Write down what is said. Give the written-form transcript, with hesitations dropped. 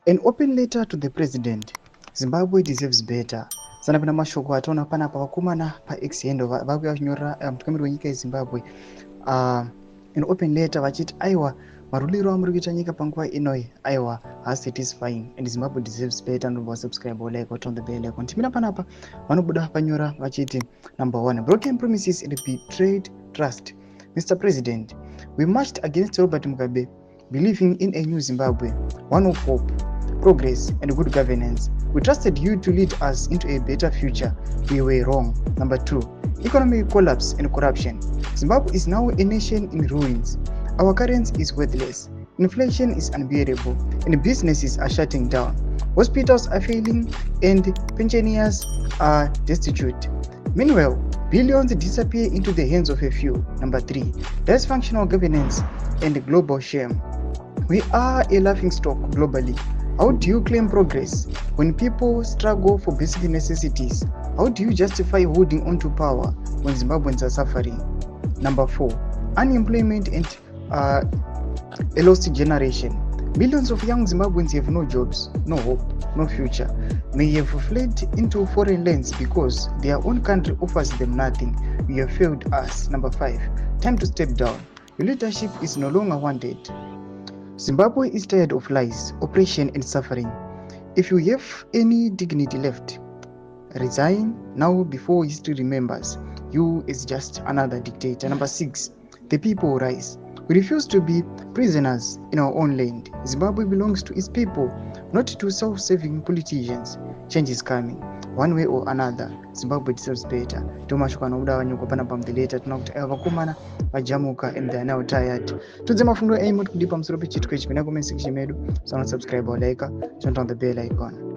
An open letter to the president. Zimbabwe deserves better. Sana pana mashoko ataona pana pa vakomana pa X endo vakuya kunyora mutungamiri wenyika yeZimbabwe an open letter vachiti aiwa maruliro amuri kuita nyika panguva inoi aiwa hasatisfying and Zimbabwe deserves better. Nobva subscribe or like or turn the bell icon. Timira panapa vanobuda vanyora vachiti number 1 broken promises and betrayed trust. Mr. President, we marched against Robert Mugabe believing in a new Zimbabwe, one of hope, progress and good governance. We trusted you to lead us into a better future. We were wrong. Number 2, economic collapse and corruption. Zimbabwe is now a nation in ruins. Our currency is worthless. Inflation is unbearable and businesses are shutting down. Hospitals are failing and pensioners are destitute. Meanwhile, billions disappear into the hands of a few. Number 3, dysfunctional governance and global shame. We are a laughingstock globally. How do you claim progress when people struggle for basic necessities? How do you justify holding on to power when Zimbabweans are suffering? Number 4, unemployment and a lost generation. Millions of young Zimbabweans have no jobs, no hope, no future. May have fled into foreign lands because their own country offers them nothing. You have failed us. Number 5, time to step down. Your leadership is no longer wanted. Zimbabwe is tired of lies, oppression and suffering. If you have any dignity left, resign now before history remembers you as just another dictator. Number 6, the people rise. We refuse to be prisoners in our own land. Zimbabwe belongs to its people, not to self-serving politicians. Change is coming, one way or another. Zimbabwe deserves better. Tomashoko anobuda vanyuka pana pamudileta tunakuti vakomana vajamuka and they are now tired. Tudze mafundo aimoti kudipa musoro pechitiko ichi kuna comment section medu. So subscribe or like, turn on the bell icon.